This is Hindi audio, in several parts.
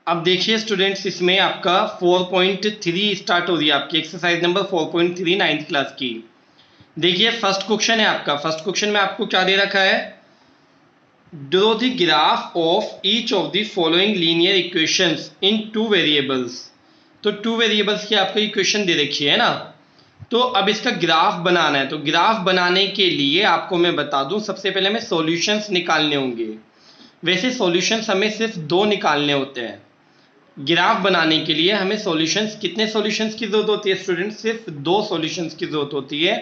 अब देखिए स्टूडेंट्स, इसमें आपका 4.3 स्टार्ट हो रही है, आपकी एक्सरसाइज नंबर 4.3 नाइन्थ क्लास की। देखिए फर्स्ट क्वेश्चन है आपका। फर्स्ट क्वेश्चन में आपको क्या दे रखा है, draw the graph of each of the following linear equations in two variables. तो टू वेरिएबल्स की आपको इक्वेशन दे रखी है ना, तो अब इसका ग्राफ बनाना है। तो ग्राफ बनाने के लिए आपको मैं बता दूं, सबसे पहले हमें सॉल्यूशंस निकालने होंगे। वैसे सॉल्यूशंस हमें सिर्फ दो निकालने होते हैं। ग्राफ बनाने के लिए हमें सॉल्यूशंस, कितने सॉल्यूशंस की जरूरत होती है स्टूडेंट? सिर्फ दो सॉल्यूशंस की जरूरत होती है।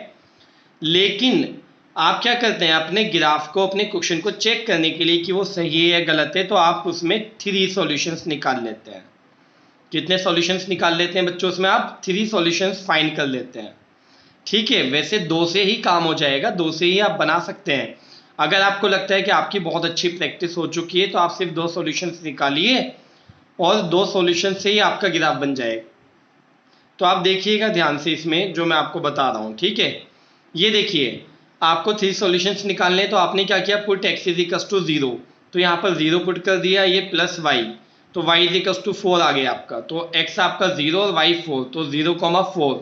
लेकिन आप क्या करते हैं, अपने ग्राफ को, अपने क्वेश्चन को चेक करने के लिए कि वो सही है या गलत है, तो आप उसमें 3 सॉल्यूशंस निकाल लेते हैं। कितने सॉल्यूशंस निकाल लेते हैं बच्चों? उसमें आप 3 सॉल्यूशंस फाइंड कर लेते हैं। ठीक है, वैसे 2 से ही काम हो जाएगा, 2 से ही आप बना सकते हैं। अगर आपको लगता है कि आपकी बहुत अच्छी प्रैक्टिस हो चुकी है तो आप सिर्फ 2 सॉल्यूशंस निकालिए और 2 सॉल्यूशन से ही आपका ग्राफ बन जाएगा। तो आप देखिएगा ध्यान से इसमें जो मैं आपको बता रहा हूँ। ठीक है, ये देखिए आपको 3 सॉल्यूशंस निकालने, तो आपने क्या किया, put x is equal to 0, तो यहाँ पर 0 पुट कर दिया, ये प्लस y, तो y इज इक्वल टू 4 आ गया आपका। तो x आपका 0 और y 4, तो 0,4।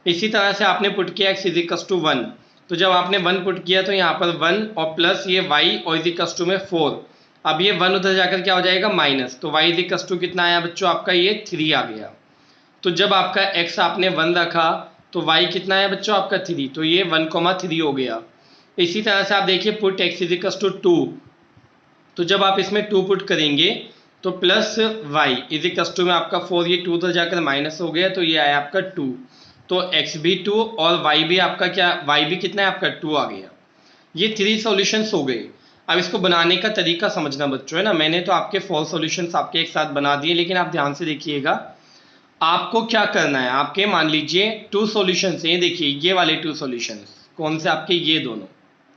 इसी तरह से आपने पुट किया x इज इक्वल टू 1, तो जब आपने 1 पुट किया तो यहाँ पर 1 और प्लस ये y और इज इक्वल टू में 4। अब ये 1 उधर जाकर क्या हो जाएगा, माइनस, तो y इज इक्वल टू कितना आया बच्चों आपका, ये 3 आ गया। तो जब आपका x आपने 1 रखा तो y कितना है बच्चों आपका 3, तो ये 1,3 हो गया। इसी तरह से आप देखिए put x is equal to 2, तो जब आप इसमें 2 पुट करेंगे तो plus y is equal to में आपका 4, ये 2 तो जाकर माइनस हो गया, तो ये आया आपका 2। तो x भी 2 और y भी आपका क्या, y भी कितना है आपका 2 आ गया। ये 3 सॉल्यूशंस हो गए। अब इसको बनाने का तरीका समझना बच्चों, है ना। मैंने तो आपके 4 सॉल्यूशंस आपके एक साथ बना दिए, लेकिन आप ध्यान से देखिएगा आपको क्या करना है। आपके मान लीजिए 2 सॉल्यूशंस हैं, देखिए ये वाले 2 सॉल्यूशंस कौन से आपके, ये दोनों,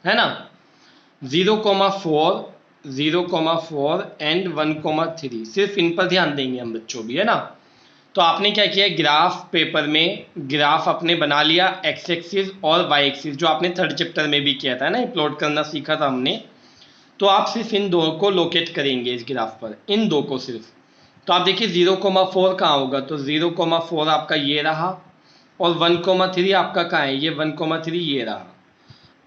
है ना। 0,4, 0,4 एंड 1,3, सिर्फ इन पर ध्यान देंगे हम बच्चों भी, है ना। तो आपने क्या किया, ग्राफ पेपर में ग्राफ अपने बना लिया, एक्स एक्सिस और वाई एक्सिस, जो आपने थर्ड चैप्टर में भी किया था ना, प्लॉट करना सीखा था हमने। तो आप सिर्फ इन दो को लोकेट करेंगे इस ग्राफ पर, इन दो को सिर्फ। तो आप देखिए 0,4 कहाँ होगा, तो 0,4 आपका ये रहा, और 1,3 आपका कहाँ है, ये 1,3 ये रहा।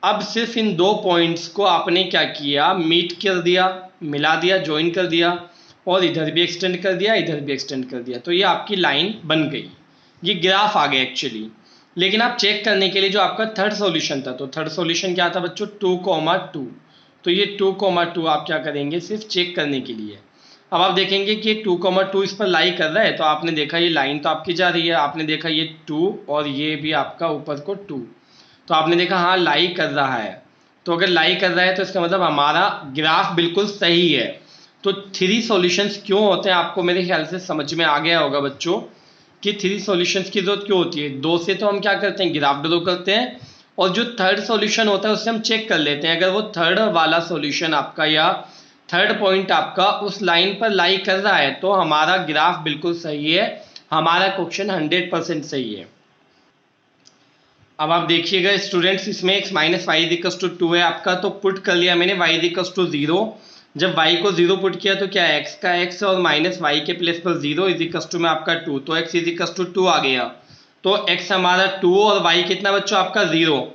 अब सिर्फ इन दो पॉइंट्स को आपने क्या किया, मीट कर दिया, मिला दिया, ज्वाइन कर दिया, और इधर भी एक्सटेंड कर दिया, इधर भी एक्सटेंड कर दिया, तो ये आपकी लाइन बन गई, ये ग्राफ आ गया एक्चुअली। लेकिन आप चेक करने के लिए जो आपका थर्ड सॉल्यूशन था, तो थर्ड सॉल्यूशन क्या था बच्चों, 2,2, तो ये 2,2 आप क्या करेंगे, सिर्फ चेक करने के लिए। अब आप देखेंगे कि 2,2 इस पर लाई कर रहा है, तो आपने देखा ये लाइन तो आपकी जा रही है, आपने देखा ये 2 और ये भी आपका ऊपर को 2, तो आपने देखा हाँ लाई कर रहा है। तो अगर लाई कर रहा है तो इसका मतलब हमारा ग्राफ बिल्कुल सही है। तो 3 सॉल्यूशंस क्यों होते हैं, आपको मेरे ख्याल से समझ में आ गया होगा बच्चों कि 3 सॉल्यूशंस की जरूरत क्यों होती है। 2 से तो हम क्या करते हैं, ग्राफ ड्रॉ करते हैं, और जो थर्ड सॉल्यूशन होता है उससे हम चेक कर लेते हैं, अगर वो थर्ड वाला सॉल्यूशन आपका या थर्ड पॉइंट आपका उस लाइन पर लाई कर रहा है तो हमारा ग्राफ बिल्कुल सही है, हमारा क्वेश्चन 100% सही है। अब आप देखिएगा स्टूडेंट्स, इसमें x minus y equal to 2 है आपका, तो पुट कर लिया मैंने y इक्वल टू 0। जब y को 0 पुट किया तो क्या है, x का x और माइनस y के प्लेस पर 0 इज इक्वल टू में आपका 2, तो x इज इक्वल टू 2 आ गया। तो x हमारा 2 और y कितना बच्चों आपका 0।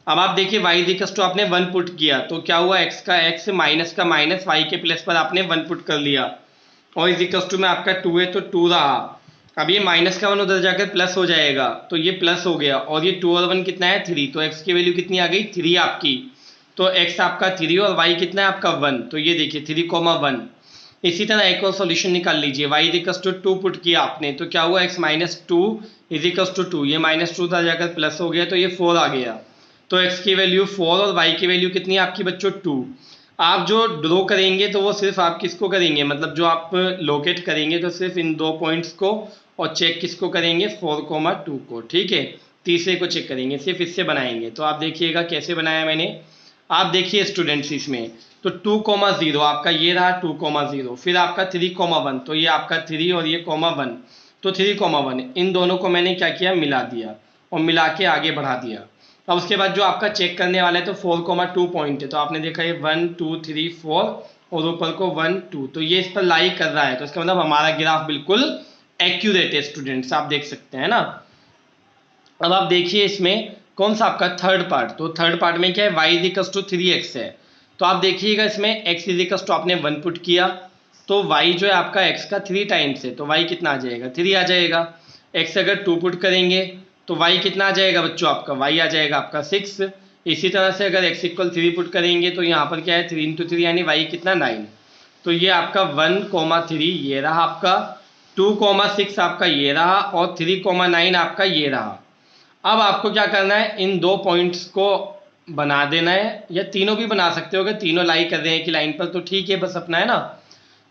अब आप देखिए y इज इक्वल टू आपने 1 पुट किया, तो क्या हुआ, x का x माइनस का माइनस y के प्लेस पर आपने 1 पुट कर लिया, और इज इक्वल टू में आपका 2 है तो 2 रहा। अब ये माइनस का 1 उधर जाकर प्लस हो जाएगा, तो ये प्लस हो गया, और ये 2 और 1 कितना है 3, तो x की वैल्यू कितनी आ गई 3 आपकी। तो x आपका 3 और y कितना है आपका 1, तो ये देखिए 3,1। इसी तरह एक और सॉल्यूशन निकाल लीजिए, y इक्वल टू 2 पुट किया आपने, तो क्या हुआ, x minus 2 is equal to 2, ये माइनस 2 उधर जाकर प्लस हो गया, तो ये 4 आ गया। तो x की वैल्यू 4 और y की वैल्यू कितनी है आपकी बच्चों 2। आप जो ड्रॉ करेंगे तो वो सिर्फ आप किसको करेंगे, मतलब जो आप लोकेट करेंगे तो सिर्फ इन दो पॉइंट्स को, और चेक किसको करेंगे 4,2 को। ठीक है, तीसरे को चेक करेंगे, सिर्फ इससे बनाएंगे। तो आप देखिएगा कैसे बनाया मैंने, आप देखिए स्टूडेंट्स इसमें, तो 2,0 आपका ये रहा 2,0, फिर आपका 3,1, तो ये आपका 3 और ये 1, तो 3,1 इन दोनों को मैंने क्या किया, मिला दिया, और मिला के आगे बढ़ा दिया। अब उसके बाद जो आपका चेक करने वाला है तो 4,2 पॉइंट है, तो आपने देखा ये 1 2 3 4 और ऊपर को 1 2, तो ये इस पर लाई कर रहा है, तो इसका मतलब हमारा ग्राफ बिल्कुल एक्यूरेट है स्टूडेंट्स, आप देख सकते हैं ना। अब आप देखिए इसमें कौन सा आपका थर्ड पार्ट, तो थर्ड पार्ट में क्या है, y इजिकल्स टू 3x है। तो आप देखिएगा इसमें x इजिकल्स टू आपने 1 पुट किया, तो y जो है आपका x का 3 टाइम्स है, तो y कितना आ जाएगा, 3 आ जाएगा। x अगर 2 पुट करेंगे तो y कितना आ जाएगा बच्चों, आपका y आ जाएगा आपका 6। इसी तरह से अगर x इक्वल 3 पुट करेंगे तो यहाँ पर क्या है 3 × 3 यानी y कितना 9। तो ये आपका 1,3 ये रहा आपका, 2,6 आपका ये रहा, और 3,9 आपका ये रहा। अब आपको क्या करना है, इन दो पॉइंट्स को बना देना है, या तीनों भी बना सकते हो, अगर तीनों लाई कर रहे हैं कि लाइन पर तो ठीक है, बस अपना है ना।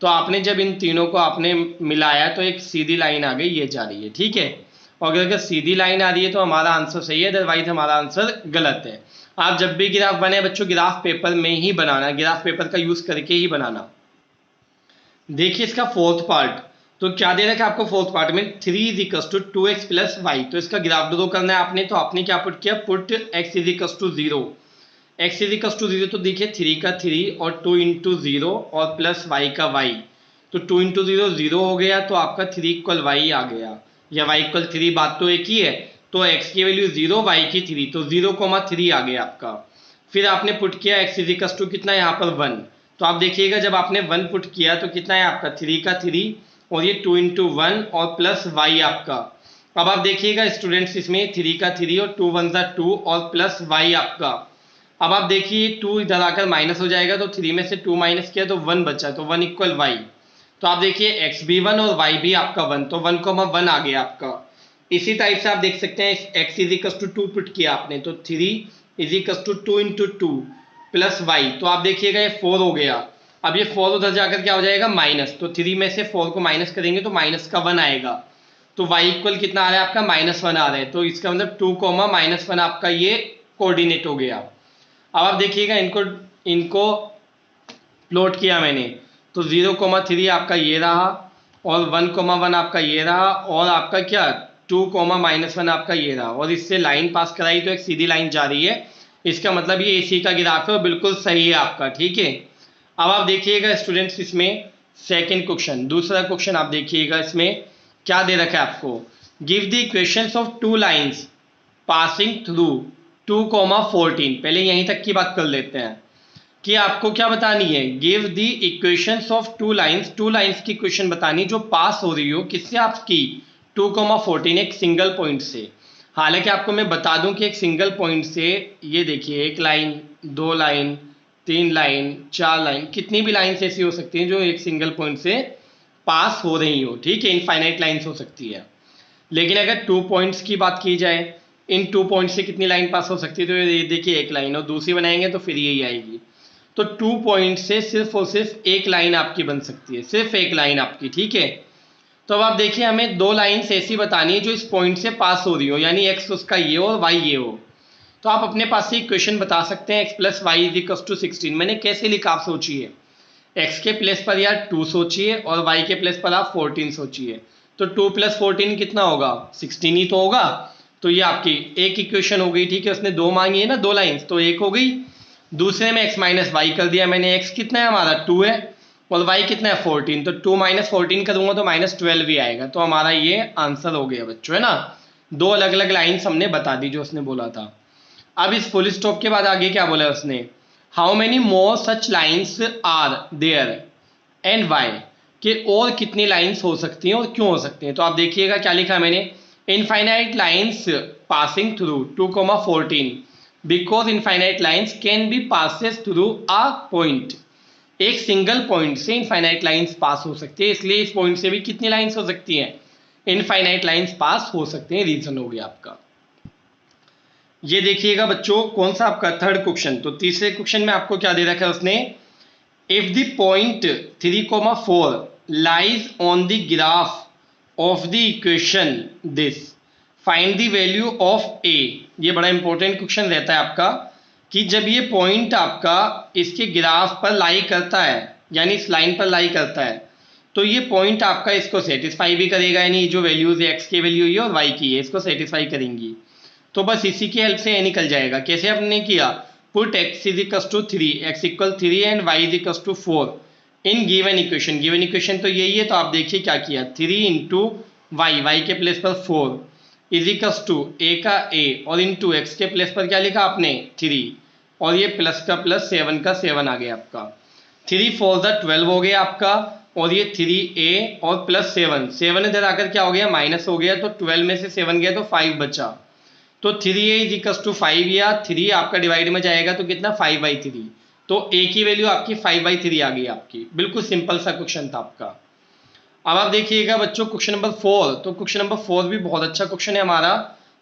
तो आपने जब इन तीनों को आपने मिलाया तो एक सीधी लाइन आ गई, ये जा रही है, ठीक है। और अगर सीधी लाइन आ रही है तो हमारा आंसर सही है, अदरवाइज हमारा आंसर गलत है। आप जब भी ग्राफ बने बच्चों, ग्राफ पेपर में ही बनाना, ग्राफ पेपर का यूज करके ही बनाना। देखिए इसका फोर्थ पार्ट, तो क्या दे रखा है आपको फोर्थ पार्ट में, 3 equals to 2x plus Y. तो इसका ग्राफ ड्रॉ करना है आपने, तो आपने क्या पुट किया, put x is equals to 0, x is equals to 0, तो देखिए 3 का 3 और 2 × 0 और प्लस y का y, तो 2 × 0 0 हो गया, तो आपका 3 = y आ गया, या y = 3, बात तो एक ही है। तो x की वैल्यू 0, y की 3, तो 0,3 आ गया आपका। फिर आपने पुट किया x इजिकल्स टू कितना, यहाँ पर 1। तो आप देखिएगा जब आपने 1 पुट किया तो कितना है आपका, 3 का 3 और ये 2 × 1 और प्लस y आपका। अब आप देखिएगा स्टूडेंट्स, इसमें 3 का 3 और 2 × 1 2 और प्लस y आपका। अब आप देखिए 2 इधर आकर माइनस हो जाएगा, तो 3 में से 2 माइनस किया तो 1 बचा, तो 1 = y। तो आप देखिए x भी 1 और y भी आपका 1, तो 1,1 आ गया आपका। इसी टाइप से आप देख सकते हैं x इजिकल्स टू 2 पुट किया आपने, तो 3 इजिकल्स टू 2 × 2 प्लस y, तो आप देखिएगा ये 4 हो गया। अब ये 4 उधर जाकर क्या हो जाएगा, माइनस, तो 3 में से 4 को माइनस करेंगे तो माइनस का 1 आएगा, तो y इक्वल कितना आ रहा है आपका, -1 आ रहा है। तो इसका मतलब 2, -1 आपका ये कोऑर्डिनेट हो गया। अब आप देखिएगा इनको प्लॉट किया मैंने, तो 0,3 आपका ये रहा, और 1,1 आपका ये रहा, और आपका क्या 2, -1 आपका ये रहा, और इससे लाइन पास कराई तो एक सीधी लाइन जा रही है। इसका मतलब ये इसी का ग्राफ है और बिल्कुल सही है आपका, ठीक है। अब आप देखिएगा स्टूडेंट्स इसमें सेकंड क्वेश्चन, दूसरा क्वेश्चन आप देखिएगा इसमें क्या दे रखा है आपको, give the equations of 2 lines passing through 2,14। पहले यहीं तक की बात कर लेते हैं कि आपको क्या बतानी है, give the equations of 2 lines, 2 lines की इक्वेशन बतानी जो पास हो रही हो किससे, आपकी 2,14 एक सिंगल पॉइंट से। हालांकि आपको मैं बता दूं कि एक सिंगल पॉइंट से, ये देखिए 1 लाइन 2 लाइन 3 लाइन 4 लाइन, कितनी भी लाइन्स ऐसी हो सकती हैं जो एक सिंगल पॉइंट से पास हो रही हो, ठीक है, इनफाइनाइट लाइन्स हो सकती है। लेकिन अगर 2 पॉइंट्स की बात की जाए, इन 2 पॉइंट से कितनी लाइन पास हो सकती है, तो ये देखिए 1 लाइन, और दूसरी बनाएंगे तो फिर यही आएगी। तो 2 पॉइंट से सिर्फ और सिर्फ 1 लाइन आपकी बन सकती है, सिर्फ 1 लाइन आपकी, ठीक है। तो अब आप देखिए हमें 2 लाइन्स ऐसी बतानी है जो इस पॉइंट से पास हो रही हो, यानी x उसका ये हो और y ये हो। तो आप अपने पास से इक्वेशन बता सकते हैं, x + y = 16। मैंने कैसे लिखा आप सोचिए, x के प्लेस पर यार 2 सोचिए और y के प्लेस पर आप 14 सोचिए, तो 2 + 14 कितना होगा, 16 ही तो होगा। तो ये आपकी एक इक्वेशन हो गई, ठीक है, उसने 2 मांगी है ना, 2 लाइन्स, तो एक हो गई। दूसरे में x - y कर दिया मैंने, x कितना है हमारा 2 है और y कितना है 14, तो 2 - 14 करूंगा तो -12 भी आएगा, तो हमारा ये आंसर हो गया बच्चों, है ना। 2 अलग अलग लाइन्स हमने बता दी जो उसने बोला था। अब इस फुल स्टॉप के बाद आगे क्या बोला उसने, how many more such lines are there and why, कि और कितनी लाइन्स हो सकती हैं और क्यों हो सकती हैं। तो आप देखिएगा क्या लिखा है मैंने, infinite lines passing through 2,14 because infinite lines can be passes through a point. एक सिंगल पॉइंट से इनफाइनाइट लाइंस पास हो सकती है, इसलिए इस पॉइंट से भी कितनी लाइंस हो सकती हैं, इनफाइनाइट लाइंस पास हो सकते हैं। रीजन हो गया आपका। ये देखिएगा बच्चों कौन सा आपका थर्ड क्वेश्चन, तो तीसरे क्वेश्चन में आपको क्या दे रखा है उसने, if the point 3,4 lies on the graph of the equation this, find the value of a. ये बड़ा इंपॉर्टेंट क्वेश्चन रहता है आपका कि जब ये पॉइंट आपका इसके ग्राफ पर लाई करता है, यानी इस लाइन पर लाई करता है, तो ये पॉइंट आपका इसको सेटिस्फाई भी करेगा, यानी जो वैल्यूज एक्स की वैल्यू है और वाई की है इसको सेटिस्फाई करेंगी। तो बस इसी की हेल्प से ये निकल जाएगा। कैसे हमने किया, put x = 3, x = 3 and y = 4, in given equation तो यही है, तो आप देखिए क्या किया, 3 इंटू वाई के प्लेस पर 4 इजिकल्स टू ए का ए और इंटू एक्स के प्लेस पर क्या लिखा आपने 3 और ये प्लस का प्लस 7 का 7 आ गया आपका, 3 4 12 हो गया आपका और ये 3a और प्लस 7 इधर आकर क्या हो गया माइनस हो गया, तो 12 में से 7 गया तो 5 बचा, तो 3a इज इक्वल्स टू 5 या 3 आपका डिवाइड में जाएगा तो कितना 5/3, तो a की वैल्यू आपकी 5/3 आ गई आपकी। बिल्कुल सिंपल सा क्वेश्चन था आपका। अब आप देखिएगा बच्चों क्वेश्चन नंबर 4, तो क्वेश्चन नंबर 4 भी बहुत अच्छा क्वेश्चन है हमारा,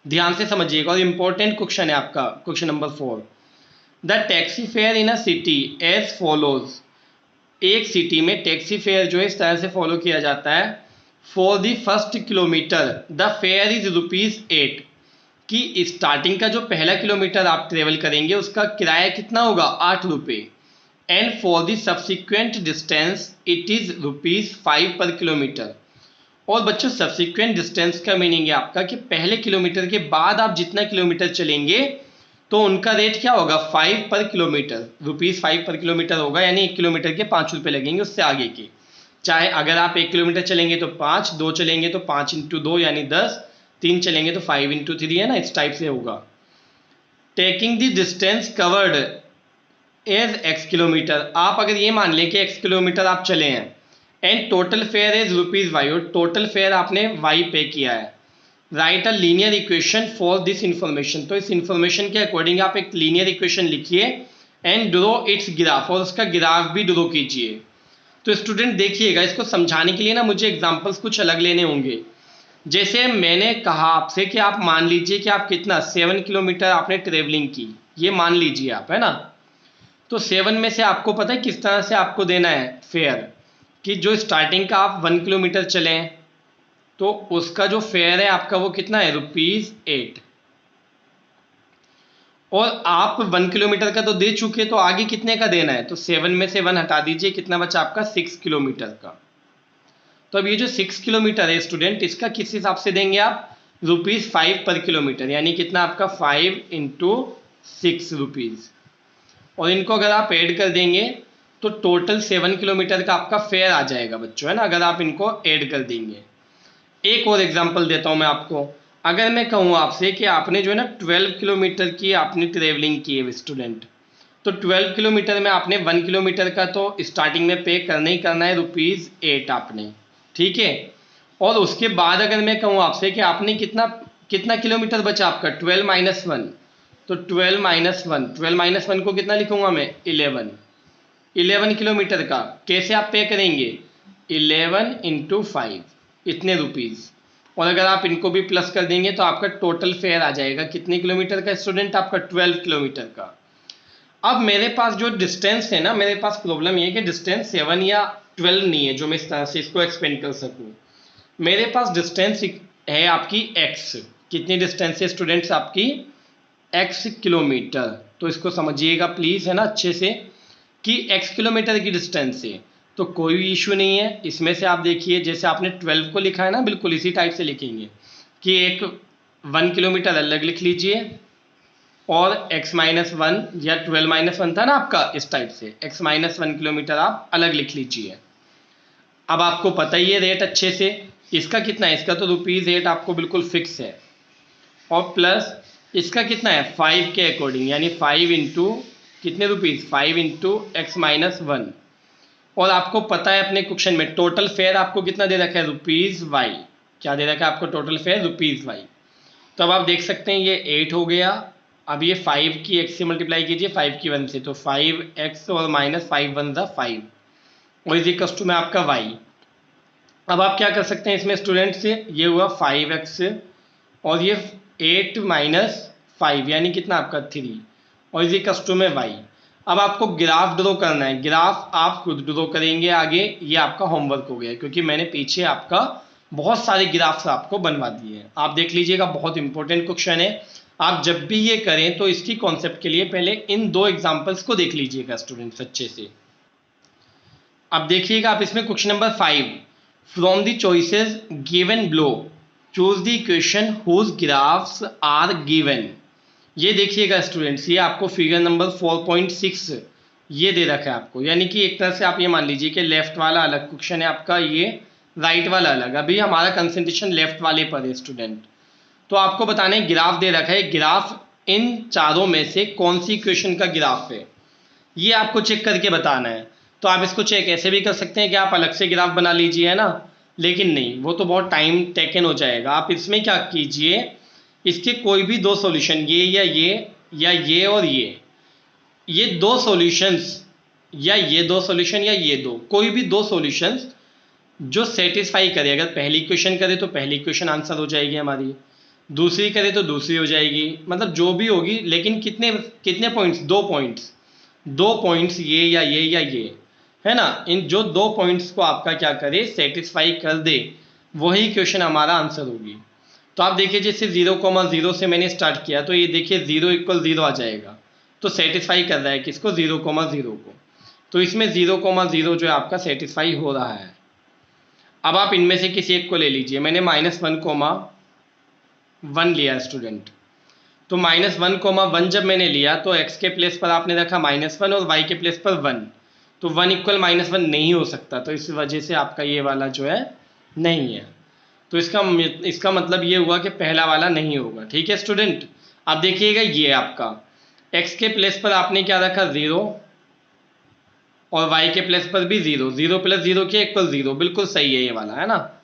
ध्यान से समझिएगा और इंपॉर्टेंट क्वेश्चन है आपका question number 4। The taxi fare in a city as follows, एक सिटी में टैक्सी फेयर जो है इस तरह से फॉलो किया जाता है। For the first kilometre the fare is ₹8, कि स्टार्टिंग का जो पहला किलोमीटर आप ट्रेवल करेंगे उसका किराया कितना होगा 8 रुपये, and for the subsequent distance it is ₹5 पर किलोमीटर। और बच्चों सब्सिक्वेंट डिस्टेंस का मीनिंग है आपका कि पहले किलोमीटर के बाद आप जितना किलोमीटर चलेंगे तो उनका रेट क्या होगा 5 पर किलोमीटर, ₹5 पर किलोमीटर होगा, यानी 1 किलोमीटर के 5 रुपये लगेंगे उससे आगे के। चाहे अगर आप 1 किलोमीटर चलेंगे तो 5, 2 चलेंगे तो 5 इंटू 2 यानी 10, 3 चलेंगे तो 5 इंटू 3 है ना, इस टाइप से होगा। Taking the distance covered as x kilometre, आप अगर ये मान लें कि x किलोमीटर आप चले हैं, and total fair is ₹y, और टोटल फेयर आपने y पे किया है। Right a linear equation for this information, तो इस इंफॉर्मेशन के अकॉर्डिंग आप एक लीनियर इक्वेशन लिखिए एंड ड्रॉ इट्स ग्राफ, और उसका ग्राफ भी ड्रॉ कीजिए। तो स्टूडेंट देखिएगा इसको समझाने के लिए ना मुझे एग्जांपल्स कुछ अलग लेने होंगे। जैसे मैंने कहा आपसे कि आप मान लीजिए कि आप कितना 7 किलोमीटर आपने ट्रेवलिंग की, ये मान लीजिए आप, है ना, तो 7 में से आपको पता है किस तरह से आपको देना है फेयर, कि जो स्टार्टिंग का आप 1 किलोमीटर चलें तो उसका जो फेयर है आपका वो कितना है ₹8, और आप 1 किलोमीटर का तो दे चुके, तो आगे कितने का देना है, तो 7 में से 1 हटा दीजिए, कितना बचा आपका 6 किलोमीटर का। तो अब ये जो 6 किलोमीटर है स्टूडेंट, इसका किस हिसाब से देंगे आप ₹5 पर किलोमीटर, यानी कितना आपका 5 इंटू 6 रुपीज़, और इनको अगर आप ऐड कर देंगे तो टोटल 7 किलोमीटर का आपका फेयर आ जाएगा बच्चों, है ना, अगर आप इनको ऐड कर देंगे। एक और एग्जांपल देता हूं मैं आपको, अगर मैं कहूँ आपसे कि आपने जो है ना 12 किलोमीटर की आपने ट्रेवलिंग की है स्टूडेंट, तो 12 किलोमीटर में आपने 1 किलोमीटर का तो स्टार्टिंग में पे करना ही करना है ₹8 आपने, ठीक है। और उसके बाद अगर मैं कहूँ आपसे कि आपने कितना कितना किलोमीटर बचा आपका 12 माइनस 1, तो 12 माइनस 1 को कितना लिखूंगा मैं 11 किलोमीटर का कैसे आप पे करेंगे 11 इंटू 5 इतने रुपीज़, और अगर आप इनको भी प्लस कर देंगे तो आपका टोटल फेयर आ जाएगा कितने किलोमीटर का स्टूडेंट आपका 12 किलोमीटर का। अब मेरे पास जो डिस्टेंस है ना, मेरे पास प्रॉब्लम ये है कि डिस्टेंस 7 या 12 नहीं है जो मैं इस तरह से इसको एक्सपेंड कर सकूं। मेरे पास डिस्टेंस है आपकी x, कितनी डिस्टेंस है स्टूडेंट्स आपकी x किलोमीटर, तो इसको समझिएगा प्लीज़, है ना, अच्छे से कि x किलोमीटर की डिस्टेंस है तो कोई भी इशू नहीं है। इसमें से आप देखिए जैसे आपने 12 को लिखा है ना, बिल्कुल इसी टाइप से लिखेंगे कि एक 1 किलोमीटर अलग लिख लीजिए और x माइनस 1 या 12 माइनस 1 था ना आपका, इस टाइप से x माइनस 1 किलोमीटर आप अलग लिख लीजिए। अब आपको पता ही है रेट अच्छे से, इसका कितना है, इसका तो ₹8 आपको बिल्कुल फिक्स है, और प्लस इसका कितना है 5 के अकॉर्डिंग, यानी 5 इंटू कितने रुपीज़ 5 इंटू एक्स माइनस 1, और आपको पता है अपने क्वेश्चन में टोटल फेयर आपको कितना दे रखा है ₹y, क्या दे रखा है आपको टोटल फेयर ₹y। तो अब आप देख सकते हैं ये 8 हो गया, अब ये 5 की x से मल्टीप्लाई कीजिए 5 की 1 से, तो 5x और माइनस 5 1 ज़ा 5 और इज इक्वल टू में आपका y। अब आप क्या कर सकते हैं इसमें स्टूडेंट से, ये हुआ 5x और ये 8 माइनस 5 यानी कितना आपका 3 और इज इक्वल टू में y। अब आपको ग्राफ ड्रॉ करना है, ग्राफ आप खुद ड्रॉ करेंगे आगे, ये आपका होमवर्क हो गया क्योंकि मैंने पीछे आपका बहुत सारे ग्राफ्स आपको बनवा दिए हैं। आप देख लीजिएगा बहुत इंपॉर्टेंट क्वेश्चन है, आप जब भी ये करें तो इसकी कॉन्सेप्ट के लिए पहले इन 2 एग्जाम्पल्स को देख लीजिएगा स्टूडेंट्स अच्छे से। अब देखिएगा आप इसमें question number 5, from the choices given below choose the equation whose graphs are given. ये देखिएगा स्टूडेंट्स, ये आपको फिगर नंबर 4.6 ये दे रखा है आपको, यानी कि एक तरह से आप ये मान लीजिए कि लेफ्ट वाला अलग क्वेश्चन है आपका, ये राइट वाला अलग। अभी हमारा कंसंट्रेशन लेफ्ट वाले पर है स्टूडेंट। तो आपको बताना है ग्राफ दे रखा है, ग्राफ इन चारों में से कौन सी इक्वेशन का ग्राफ है, ये आपको चेक करके बताना है। तो आप इसको चेक ऐसे भी कर सकते हैं कि आप अलग से ग्राफ बना लीजिए, है ना, लेकिन नहीं, वो तो बहुत टाइम टेकन हो जाएगा। आप इसमें क्या कीजिए, इसके कोई भी दो सॉल्यूशन, ये या ये और ये दो सॉल्यूशंस, या ये दो सॉल्यूशन या ये दो, कोई भी दो सॉल्यूशंस जो सेटिस्फाई करे। अगर पहली इक्वेशन करे तो पहली इक्वेशन आंसर हो जाएगी हमारी, दूसरी करे तो दूसरी हो जाएगी, मतलब जो भी होगी। लेकिन कितने कितने पॉइंट्स, दो पॉइंट्स ये या ये, है ना, इन जो दो पॉइंट्स को आपका क्या करे, सेटिस्फाई कर दे, वही क्वेश्चन हमारा आंसर होगी। तो आप देखिए जैसे 0,0 से मैंने स्टार्ट किया, तो ये देखिए 0 = 0 आ जाएगा, तो सेटिस्फाई कर रहा है किसको, 0,0 को। तो इसमें 0,0 जो है आपका सेटिस्फाई हो रहा है। अब आप इनमें से किसी एक को ले लीजिए, मैंने -1,1 लिया स्टूडेंट। तो -1,1 जब मैंने लिया तो x के प्लेस पर आपने रखा -1 और y के प्लेस पर 1, तो 1 = -1 नहीं हो सकता, तो इस वजह से आपका ये वाला जो है नहीं है। तो इसका मतलब ये हुआ कि पहला वाला नहीं होगा। ठीक है स्टूडेंट। अब देखिएगा ये आपका x के प्लेस पर आपने क्या रखा, 0, और y के प्लेस पर भी 0, 0 + 0 के = 0, बिल्कुल सही है ये वाला, है ना।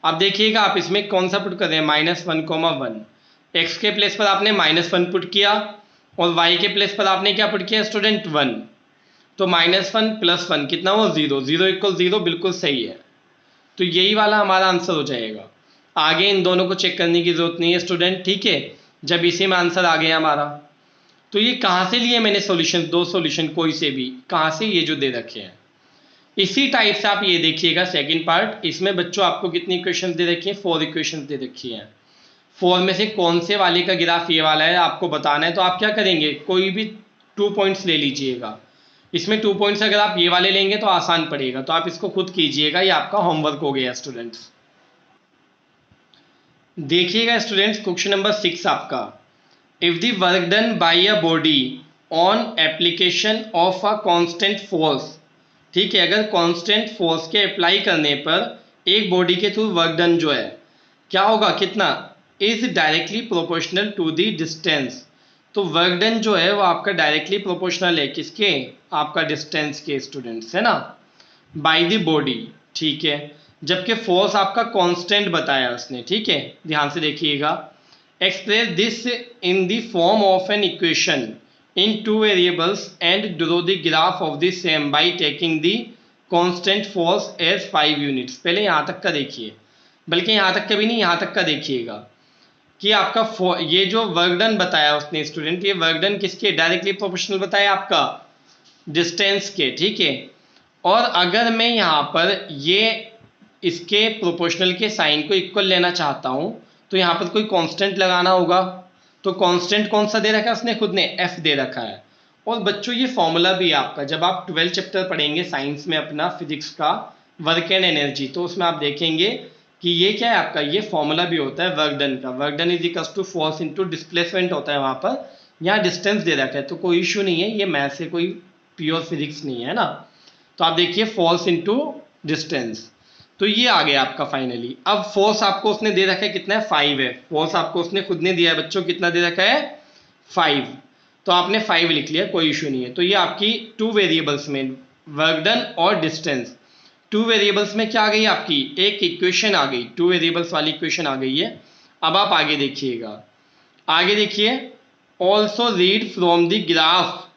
अब देखिएगा आप इसमें कौन सा पुट कर रहे हैं, -1,1, x के प्लेस पर आपने -1 पुट किया और y के प्लेस पर आपने क्या पुट किया स्टूडेंट, 1। तो -1 + 1 कितना हो, 0, 0 = 0, बिल्कुल सही है। तो यही वाला हमारा आंसर हो जाएगा। आगे इन दोनों को चेक करने की जरूरत नहीं है स्टूडेंट, ठीक है। जब इसी में आंसर आ गया हमारा, तो ये कहाँ से लिए मैंने सॉल्यूशन, दो सॉल्यूशन कोई से भी, कहाँ से, ये जो दे रखे हैं। इसी टाइप से आप ये देखिएगा सेकंड पार्ट, इसमें बच्चों आपको कितनी इक्वेशन दे रखी है, 4 इक्वेशन दे रखी हैं। 4 में से कौन से वाले का ग्राफ ये वाला है आपको बताना है। तो आप क्या करेंगे, कोई भी 2 पॉइंट्स ले लीजिएगा। इसमें 2 पॉइंट्स अगर आप ये वाले लेंगे तो आसान पड़ेगा, तो आप इसको खुद कीजिएगा, ये आपका होमवर्क हो गया स्टूडेंट्स। देखिएगा स्टूडेंट्स क्वेश्चन नंबर 6 आपका, if the work done by a body on application of a constant force, ठीक है, अगर कांस्टेंट फोर्स के अप्लाई करने पर एक बॉडी के थ्रू वर्क डन जो है क्या होगा, कितना, is directly proportional to the distance. तो वर्क डन जो है वो आपका डायरेक्टली प्रोपोर्शनल है किसके, आपका डिस्टेंस के स्टूडेंट्स, है ना, बाय द बॉडी, ठीक है। जबकि फोर्स आपका कांस्टेंट बताया उसने, ठीक है, ध्यान से देखिएगा। Express this in the form of an equation in 2 variables and draw the graph of the same by taking the constant force as 5 units. पहले यहाँ तक का देखिए, बल्कि यहाँ तक का भी नहीं, यहाँ तक का देखिएगा कि आपका ये जो वर्क डन बताया उसने स्टूडेंट, ये वर्क डन किसके, डायरेक्टली प्रोपोर्शनल बताया आपका डिस्टेंस के, ठीक है। और अगर मैं यहाँ पर ये इसके प्रोपोर्शनल के साइन को इक्वल लेना चाहता हूँ, तो यहाँ पर कोई कांस्टेंट लगाना होगा। तो कांस्टेंट कौन सा दे रखा है उसने, खुद ने f दे रखा है। और बच्चों ये फॉर्मूला भी आपका, जब आप 12 चैप्टर पढ़ेंगे साइंस में अपना फिजिक्स का, वर्क एंड एनर्जी, तो उसमें आप देखेंगे कि ये क्या है आपका, ये फॉर्मूला भी होता है वर्क डन का। Work done = force into displacement होता है वहाँ पर। यहाँ डिस्टेंस दे रखा है तो कोई इशू नहीं है, ये मैथ से कोई प्योर फिजिक्स नहीं है ना। तो आप देखिए फोर्स इंटू डिस्टेंस, तो ये आ गया आपका फाइनली। अब फोर्स आपको उसने दे रखा है कितना है, 5 है। फोर्स आपको उसने खुद ने दिया है बच्चों, कितना दे रखा है, 5। तो आपने 5 लिख लिया, कोई इशू नहीं है। तो ये आपकी 2 वेरिएबल्स में वर्क डन और डिस्टेंस, 2 वेरिएबल्स में क्या आ गई आपकी, एक इक्वेशन आ गई, 2 वेरिएबल्स वाली इक्वेशन आ गई है। अब आप आगे देखिएगा, आगे देखिए, also read from the graph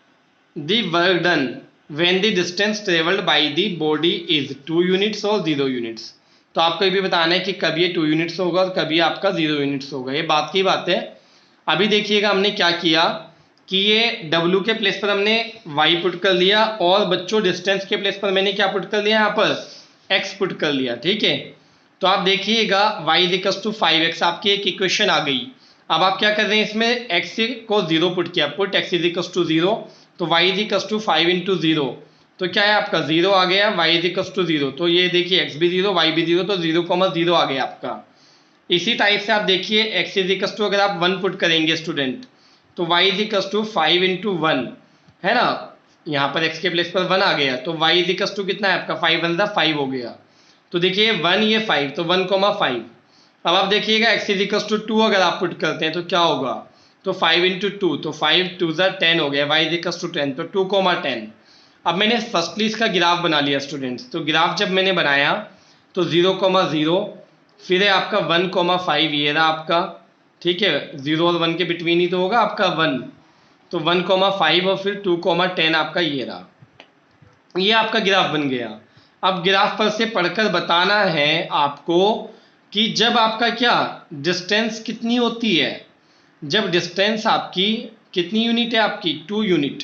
the work done when the distance traveled by the body is 2 units और 0 units। तो आपको ये भी बताना है कि कब ये 2 यूनिट्स होगा और कभी आपका 0 यूनिट्स होगा, ये बात की बात है। अभी देखिएगा हमने क्या किया कि ये W के प्लेस पर हमने Y पुट कर लिया, और बच्चों डिस्टेंस के प्लेस पर मैंने क्या पुट कर लिया, यहाँ पर X पुट कर लिया, ठीक है। तो आप देखिएगा y = 5x आपकी एक इक्वेशन आ गई। अब आप क्या कर रहे हैं, इसमें x को 0 पुट किया, पुट x = 0, तो y = 5 × 0, तो क्या है आपका 0 आ गया, y = 0, तो ये देखिए x भी 0 y भी 0, तो 0,0 आ गया आपका। इसी टाइप से आप देखिए x = अगर आप 1 पुट करेंगे स्टूडेंट, तो y = 5 × 1, है ना, यहाँ पर x के प्लेस पर 1 आ गया तो y इज इक्वल टू कितना है आपका 5 1 5 हो गया। तो देखिए 1 ये 5 तो 1,5। अब आप देखिएगा x इज इक्वल टू 2 अगर आप पुट करते हैं तो क्या होगा, तो 5 इंटू 2 तो 5 2 10 हो गया, y इज इक्वल टू 10 तो 2,10। अब मैंने फर्स्टली इसका ग्राफ बना लिया स्टूडेंट्स। तो ग्राफ जब मैंने बनाया तो 0,0 फिर है आपका 1,5 ये रहा आपका, ठीक है 0 और 1 के बिटवीन ही तो होगा आपका 1, तो 1,5 और फिर 2,10 आपका ये रहा, ये आपका ग्राफ बन गया। अब ग्राफ पर से पढ़कर बताना है आपको कि जब आपका क्या डिस्टेंस कितनी होती है, जब डिस्टेंस आपकी कितनी यूनिट है आपकी 2 यूनिट,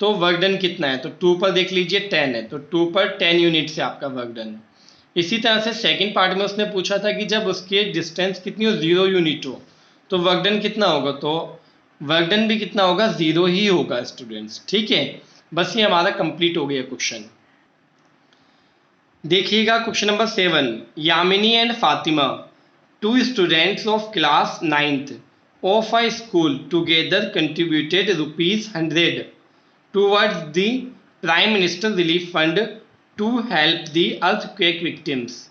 तो वर्क डन कितना है, तो 2 पर देख लीजिए 10 है तो 2 पर 10 यूनिट से आपका वर्क डन। इसी तरह से सेकंड पार्ट में उसने पूछा था कि जब उसके डिस्टेंस कितनी हो 0 यूनिट हो तो वर्क डन कितना होगा, तो वर्क डन भी कितना होगा 0 ही होगा स्टूडेंट्स, ठीक है। बस ये हमारा कंप्लीट हो गया क्वेश्चन। देखिएगा question number 7, Yamini and Fatima 2 students of class 9th of a school together contributed ₹100 towards the Prime Minister Relief Fund to help the earthquake victims.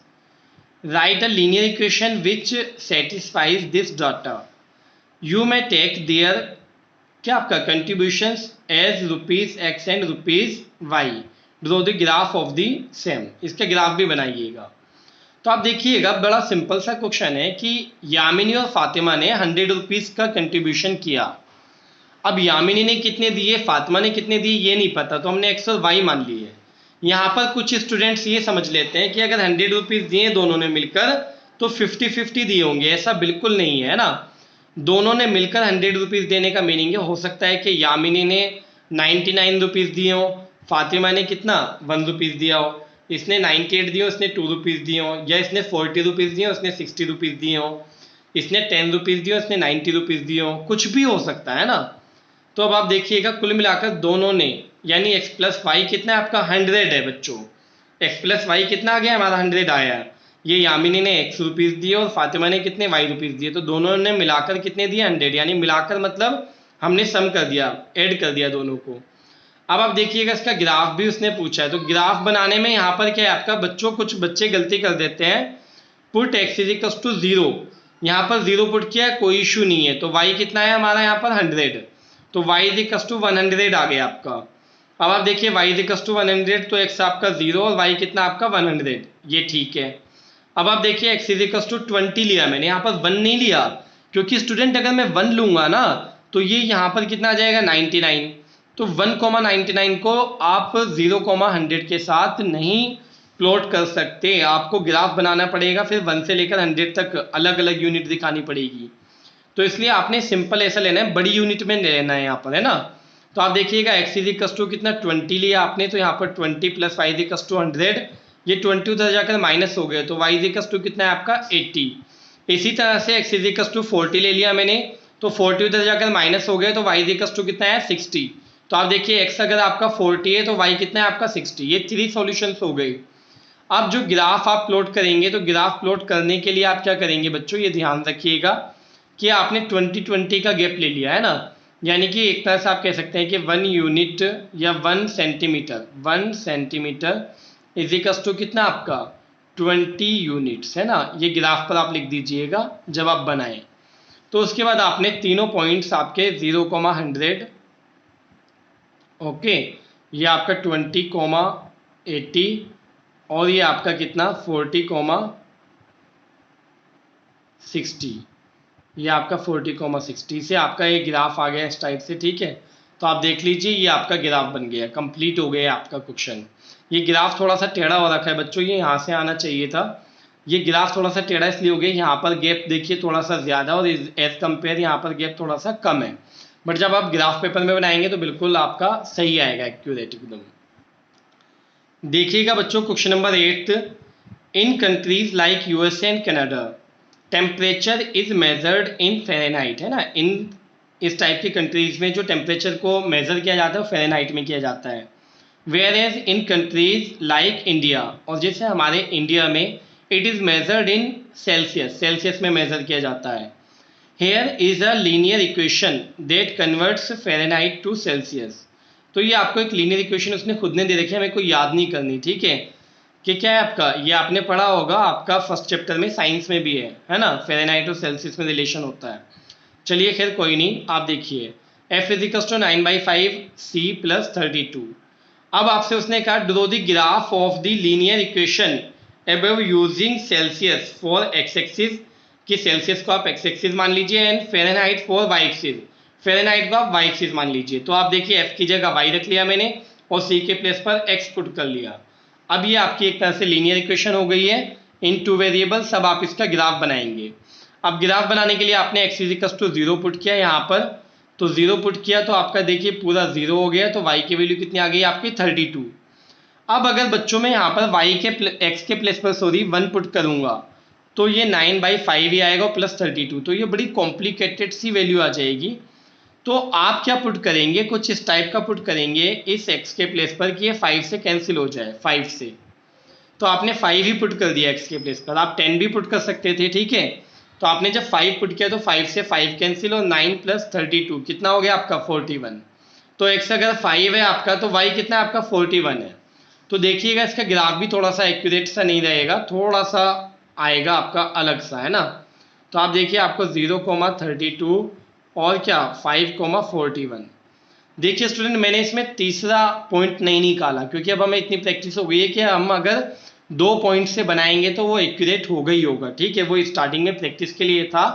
Write a linear equation which satisfies this data. You may take their क्या आपका contributions as ₹X and ₹Y. Draw the graph of the same. इसका ग्राफ भी बनाइएगा। तो आप देखिएगा बड़ा सिंपल सा क्वेश्चन है कि यामिनी और फातिमा ने ₹100 का कंट्रीब्यूशन किया। अब यामिनी ने कितने दिए, फातिमा ने कितने दिए ये नहीं पता, तो हमने x और y मान लिए। यहाँ पर कुछ स्टूडेंट्स ये समझ लेते हैं कि अगर ₹100 दिए दोनों ने मिलकर तो 50-50 दिए होंगे, ऐसा बिल्कुल नहीं है ना। दोनों ने मिलकर ₹100 देने का मीनिंग हो सकता है कि यामिनी ने ₹99 दिए हो, फातिमा ने कितना ₹1 दिया हो, इसने 98 दिए हो, इसने ₹2 दिए हो, या इसने ₹40 दिए हो, इसने ₹60 दिए हो, इसने ₹10 दिए हो, इसने ₹90 दिए हो, कुछ भी हो सकता है ना। तो अब आप देखिएगा कुल मिलाकर दोनों ने यानी x प्लस वाई कितना है आपका 100 है बच्चों, x प्लस वाई कितना आ गया हमारा 100 आया। ये यामिनी ने ₹X दिए और फातिमा ने कितने ₹Y दिए, तो दोनों ने मिलाकर कितने दिए 100, यानी मिलाकर मतलब हमने सम कर दिया, ऐड कर दिया दोनों को। अब आप देखिएगा इसका ग्राफ भी उसने पूछा है, तो ग्राफ बनाने में यहाँ पर क्या है आपका बच्चों, कुछ बच्चे गलती कर देते हैं, put x is equal to 0, यहाँ पर 0 पुट किया है कोई इशू नहीं है, तो y कितना है हमारा यहाँ पर 100, तो y इज इक्वल टू 100 आ गया आपका। अब आप देखिए y इज इक्वल टू 100 तो x आपका 0 और y कितना आपका 100, ये ठीक है। अब आप देखिए x इज इक्वल टू 20 लिया मैंने, यहाँ पर 1 नहीं लिया, क्योंकि स्टूडेंट अगर मैं 1 लूंगा ना तो ये यहाँ पर कितना आ जाएगा 99, तो 1,99 को आप 0,100 के साथ नहीं प्लॉट कर सकते, आपको ग्राफ बनाना पड़ेगा, फिर 1 से लेकर 100 तक अलग अलग यूनिट दिखानी पड़ेगी। तो इसलिए आपने सिंपल ऐसा लेना है, बड़ी यूनिट में लेना है यहाँ पर, है ना। तो आप देखिएगा x इज इक्वल टू कितना 20 लिया आपने, तो यहाँ पर 20 plus y is equal to 100, ये 20 उधर जाकर माइनस हो गए तो y इज इक्वल टू कितना है आपका 80। इसी तरह से x इज इक्वल टू 40 ले लिया मैंने, तो 40 उधर जाकर माइनस हो गए तो y इज इक्वल टू कितना है 60। तो आप देखिए x अगर आपका 40 है तो y कितना है आपका 60, ये 3 सॉल्यूशंस हो गए। अब जो ग्राफ आप प्लॉट करेंगे, तो ग्राफ प्लॉट करने के लिए आप क्या करेंगे बच्चों, ये ध्यान रखिएगा कि आपने 20-20 का गैप ले लिया है ना, यानी कि एक तरह से आप कह सकते हैं कि 1 यूनिट या 1 सेंटीमीटर इज इक्वल टू कितना आपका 20 यूनिट्स, है ना। ये ग्राफ पर आप लिख दीजिएगा जब आप बनाएं। तो उसके बाद आपने तीनों पॉइंट्स आपके 0,100, ओके, ये आपका 20,80 और ये आपका कितना 40,60, ये आपका 40,60 से आपका ये ग्राफ आ गया इस टाइप से, ठीक है। तो आप देख लीजिए ये आपका ग्राफ बन गया, कंप्लीट हो गया आपका क्वेश्चन। ये ग्राफ थोड़ा सा टेढ़ा हो रखा है बच्चों, ये यहाँ से आना चाहिए था, ये ग्राफ थोड़ा सा टेढ़ा इसलिए हो गया, यहाँ पर गैप देखिए थोड़ा सा ज़्यादा और एज कंपेयर यहाँ पर गैप थोड़ा सा कम है, बट जब आप ग्राफ पेपर में बनाएंगे तो बिल्कुल आपका सही आएगा, एक्यूरेट एकदम। देखिएगा बच्चों question number 8, in countries like USA and Canada temperature is measured in Fahrenheit, है ना। इन इस टाइप की कंट्रीज में जो टेम्परेचर को मेजर किया जाता है वो फ़ारेनहाइट में किया जाता है। Whereas in countries like India, और जैसे हमारे इंडिया में it is measured in Celsius, Celsius में मेजर किया जाता है। Here is a linear equation that converts Fahrenheit to Celsius, तो ये आपको एक लीनियर इक्वेशन उसने खुद ने दे रखी है, हमें कोई याद नहीं करनी, ठीक है। कि क्या है आपका, ये आपने पढ़ा होगा, आपका फर्स्ट चैप्टर में साइंस में भी है ना, फ़ारेनहाइट और सेल्सियस में रिलेशन होता है। चलिए खैर कोई नहीं, आप देखिए F = 9/5 C + 32। अब आपसे उसने कहा draw the graph of the linear equation above using Celsius for x axis, कि सेल्सियस को आप एक्स एक्सिस मान लीजिए and Fahrenheit for y axis, Fahrenheit को आप वाई एक्सिस मान लीजिए। तो आप देखिए F की जगह y रख लिया मैंने और C के प्लेस पर x पुट कर लिया। अब ये आपकी एक तरह से लीनियर इक्वेशन हो गई है इन 2 वेरिएबल्स। अब आप इसका ग्राफ बनाएंगे। अब ग्राफ बनाने के लिए आपने x = 0 पुट किया यहाँ पर, तो 0 पुट किया तो आपका देखिए पूरा 0 हो गया, तो y की वैल्यू कितनी आ गई आपकी 32। अब अगर बच्चों में यहाँ पर x के प्लेस पर 1 पुट करूँगा तो ये 9/5 ही आएगा प्लस 32, तो ये बड़ी कॉम्प्लिकेटेड सी वैल्यू आ जाएगी। तो आप क्या पुट करेंगे, कुछ इस टाइप का पुट करेंगे इस x के प्लेस पर कि ये 5 से कैंसिल हो जाए, 5 से। तो आपने 5 ही पुट कर दिया x के प्लेस पर, आप 10 भी पुट कर सकते थे, ठीक है। तो आपने जब 5 पुट किया तो 5 से 5 कैंसिल और 9 + 32 कितना हो गया आपका 41। तो x अगर 5 है आपका तो y कितना है आपका 41 है। तो देखिएगा इसका ग्राफ भी थोड़ा सा एक्यूरेट सा नहीं रहेगा, थोड़ा सा आएगा आपका अलग सा, है ना। तो आप देखिए आपको 0,32 और क्या 5,41। देखिए स्टूडेंट मैंने इसमें तीसरा पॉइंट नहीं निकाला क्योंकि अब हमें इतनी प्रैक्टिस हो गई है कि हम अगर 2 पॉइंट से बनाएंगे तो वो एक्यूरेट होगा ही होगा, ठीक है। वो स्टार्टिंग में प्रैक्टिस के लिए था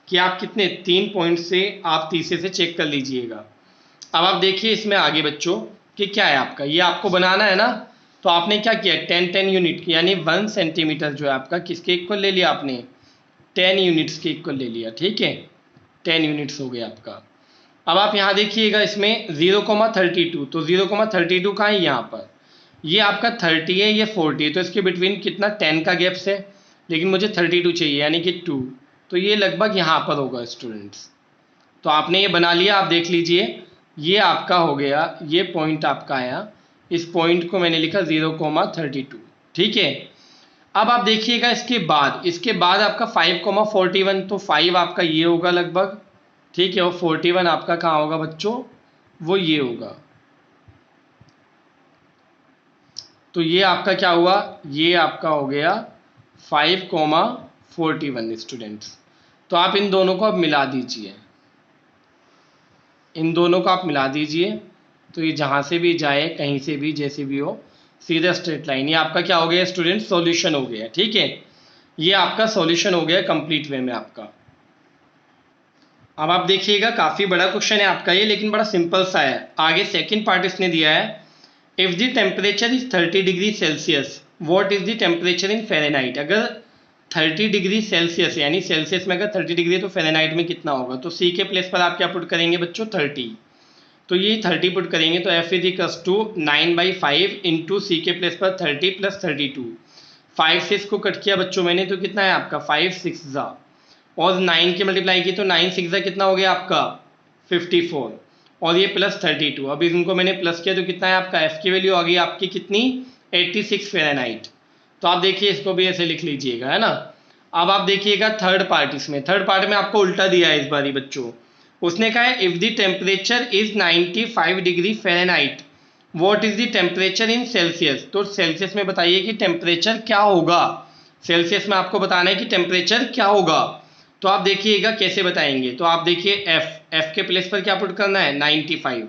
कि आप कितने 3 पॉइंट से आप तीसरे से चेक कर लीजिएगा। अब आप देखिए इसमें आगे बच्चों कि क्या है आपका, ये आपको बनाना है ना। तो आपने क्या किया 10 यूनिट यानी 1 सेंटीमीटर जो है आपका किसके इक्वल ले लिया आपने, 10 यूनिट्स के इक्वल ले लिया, ठीक है। 10 यूनिट्स हो गया आपका। अब आप यहाँ देखिएगा इसमें 0,32, तो 0,32 कहाँ है यहाँ पर, ये आपका 30 है, ये 40 है, तो इसके बिटवीन कितना 10 का गैप्स है, लेकिन मुझे 32 चाहिए यानी कि 2, तो ये लगभग यहाँ पर होगा स्टूडेंट्स। तो आपने ये बना लिया, आप देख लीजिए ये आपका हो गया, ये पॉइंट आपका आया, इस पॉइंट को मैंने लिखा 0,32, ठीक है। अब आप देखिएगा इसके बाद आपका 5,41, तो 5 आपका ये होगा लगभग, ठीक है, और 41 आपका कहाँ होगा बच्चों, वो ये होगा। तो ये आपका क्या हुआ, ये आपका हो गया 5,41 स्टूडेंट्स। तो आप इन दोनों को अब मिला दीजिए, इन दोनों को आप मिला दीजिए, तो ये जहाँ से भी जाए कहीं से भी जैसे भी हो सीधा स्ट्रेट लाइन, ये आपका क्या हो गया स्टूडेंट, सॉल्यूशन हो गया, ठीक है। ये आपका सॉल्यूशन हो गया कंप्लीट वे में आपका। अब आप देखिएगा काफ़ी बड़ा क्वेश्चन है आपका ये, लेकिन बड़ा सिंपल सा है। आगे सेकंड पार्ट इसने दिया है, if the temperature is 30 degree Celsius what is the temperature in Fahrenheit. अगर 30 डिग्री सेल्सियस यानी सेल्सियस में अगर 30 डिग्री तो फ़ारेनहाइट में कितना होगा, तो सी के प्लेस पर आप क्या पुट करेंगे बच्चों 30, तो ये 30 पुट करेंगे तो F = 9/5 इंटू सी के प्लेस पर 30 + 32, 5 से इसको कट किया बच्चों मैंने, तो कितना है आपका 5 6 जा और 9 के मल्टीप्लाई की तो 9 6 जा कितना हो गया आपका 54 और ये प्लस 32। अब इनको मैंने प्लस किया तो कितना है आपका F की वैल्यू आ गई आपकी कितनी 86 फ़ारेनहाइट। तो आप देखिए इसको भी ऐसे लिख लीजिएगा, है ना। अब आप देखिएगा थर्ड पार्ट में आपको उल्टा दिया है इस बारी बच्चों। उसने कहा है if the temperature is 95 degree Fahrenheit what is the temperature in Celsius. तो सेल्सियस में बताइए कि टेम्परेचर क्या होगा, सेल्सियस में आपको बताना है कि टेम्परेचर क्या होगा। तो आप देखिएगा कैसे बताएंगे, तो आप देखिए एफ के प्लेस पर क्या पुट करना है 95,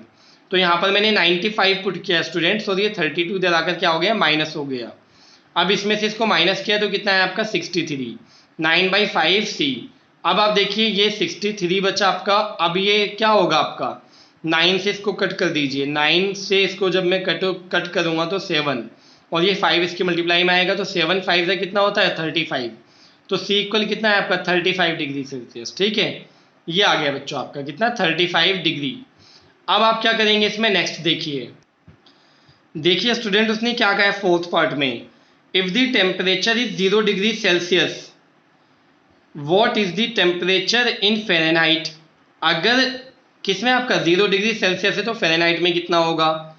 तो यहाँ पर मैंने 95 पुट किया स्टूडेंट्स और ये 32 इधर आकर क्या हो गया माइनस हो गया। अब इसमें से इसको माइनस किया तो कितना है आपका 63, 9/5 सी। अब आप देखिए ये 63 बचा आपका, अब ये क्या होगा आपका 9 से इसको कट कर दीजिए, 9 से इसको जब मैं कट करूँगा तो 7 और ये 5 इसकी मल्टीप्लाई में आएगा तो 7 5 से कितना होता है 35, तो सी इक्वल कितना है आपका 35 डिग्री सेल्सियस, ठीक है। ये आ गया बच्चों आपका कितना 35 डिग्री। अब आप क्या करेंगे इसमें नेक्स्ट देखिए स्टूडेंट उसने क्या कहा है फोर्थ पार्ट में, if the temperature is 0 degree Celsius what is the temperature in Fahrenheit. अगर किसमें आपका 0 डिग्री सेल्सियस है तो फ़ारेनहाइट में कितना होगा,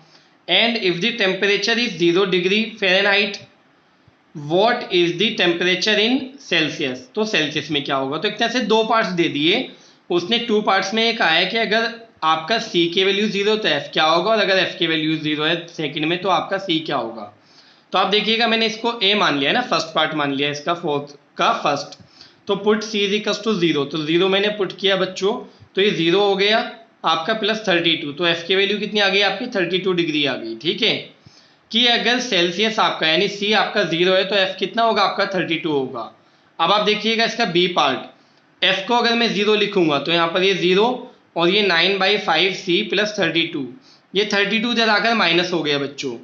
and if the temperature is 0 degree Fahrenheit what is the temperature in Celsius, तो सेल्सियस में क्या होगा। तो एक तरह से 2 पार्ट्स दे दिए उसने, 2 पार्ट्स में एक आया कि अगर आपका सी की वैल्यू 0 तो एफ क्या होगा, और अगर एफ की वैल्यू 0 है सेकंड में तो आपका सी क्या होगा। तो आप देखिएगा मैंने इसको ए मान लिया है ना, फर्स्ट पार्ट मान लिया इसका फोर्थ का फर्स्ट। तो put c is equal to 0, तो 0 मैंने पुट किया बच्चों, तो ये 0 हो गया आपका प्लस 32, तो एफ की वैल्यू कितनी आ गई आपकी 32 डिग्री आ गई। ठीक है, कि अगर सेल्सियस आपका यानी सी आपका 0 है तो एफ कितना होगा आपका 32 होगा। अब आप देखिएगा इसका बी पार्ट, एफ को अगर मैं 0 लिखूंगा तो यहाँ पर ये 0 और ये 9/5 सी प्लस 32, ये 32 इधर आकर माइनस हो गया बच्चों।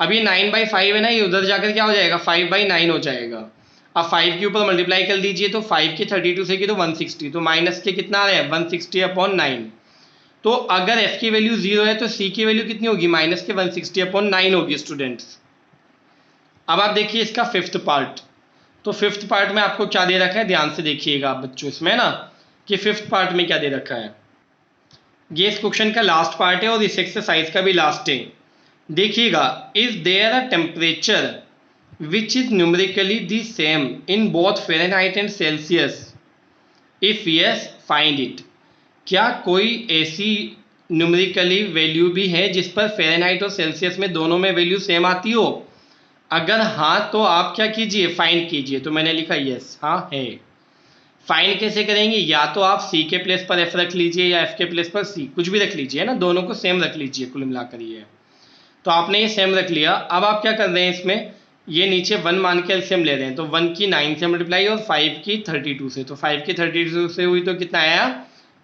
अब ये 9/5 है ना, ये उधर जाकर क्या हो जाएगा 5/9 हो जाएगा। अब 5 के ऊपर मल्टीप्लाई कर दीजिए, तो 5 के 32 से की तो 160, तो माइनस के कितना आ रहा है 160/9। तो अगर f की वैल्यू 0 है तो c की वैल्यू कितनी होगी माइनस के 160/9 होगी स्टूडेंट्स। अब आप देखिए इसका फिफ्थ पार्ट, तो फिफ्थ पार्ट में आपको क्या दे रखा है, ध्यान से देखिएगा आप बच्चों इसमें ना, कि फिफ्थ पार्ट में क्या दे रखा है। ये इस क्वेश्चन का लास्ट पार्ट है और इस एक्सरसाइज का भी लास्ट है। देखिएगा, is there a temperature which is numerically the same in both Fahrenheit and Celsius, if yes find it. क्या कोई ऐसी न्यूमेरिकली वैल्यू भी है जिस पर फ़ारेनहाइट और सेल्सियस में दोनों में वैल्यू सेम आती हो। अगर हाँ तो आप क्या कीजिए फाइंड कीजिए, तो मैंने लिखा यस हाँ है। फाइंड कैसे करेंगे, या तो आप सी के प्लेस पर एफ रख लीजिए या एफ के प्लेस पर सी, कुछ भी रख लीजिए ना, दोनों को सेम रख लीजिए कुल मिलाकर। ये तो आपने ये सेम रख लिया। अब आप क्या कर रहे हैं इसमें, ये नीचे 1 मान के एलसीएम ले रहे हैं, तो 1 की 9 से मल्टीप्लाई और 5 की 32 से, तो 5 की 32 से हुई तो कितना आया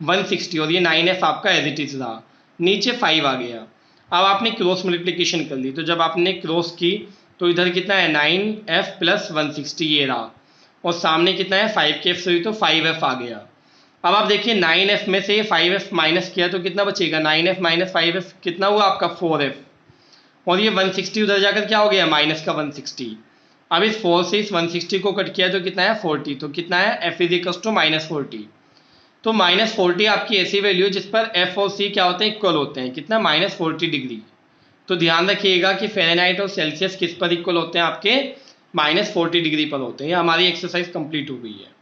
160, और ये 9f आपका एज इट इज रहा, नीचे 5 आ गया। अब आपने क्रॉस मल्टीप्लिकेशन कर ली, तो जब आपने क्रॉस की तो इधर कितना है 9f प्लस 160 ये रहा, और सामने कितना है 5 के एफ से हुई तो 5f आ गया। अब आप देखिए 9f में से 5f माइनस किया तो कितना बचेगा, 9f माइनस 5f कितना हुआ आपका 4f, और ये 160 उधर जाकर क्या हो गया माइनस का 160। अब इस 4 से इस 160 को कट किया तो कितना है 40, तो कितना है f इज इक्वल टू -40। तो -40 आपकी ऐसी वैल्यू जिस पर f और c क्या होते हैं इक्वल होते हैं, कितना -40 डिग्री। तो ध्यान रखिएगा कि फ़ारेनहाइट और सेल्सियस किस पर इक्वल होते हैं आपके -40 डिग्री पर होते हैं। हमारी एक्सरसाइज कंप्लीट हो गई है।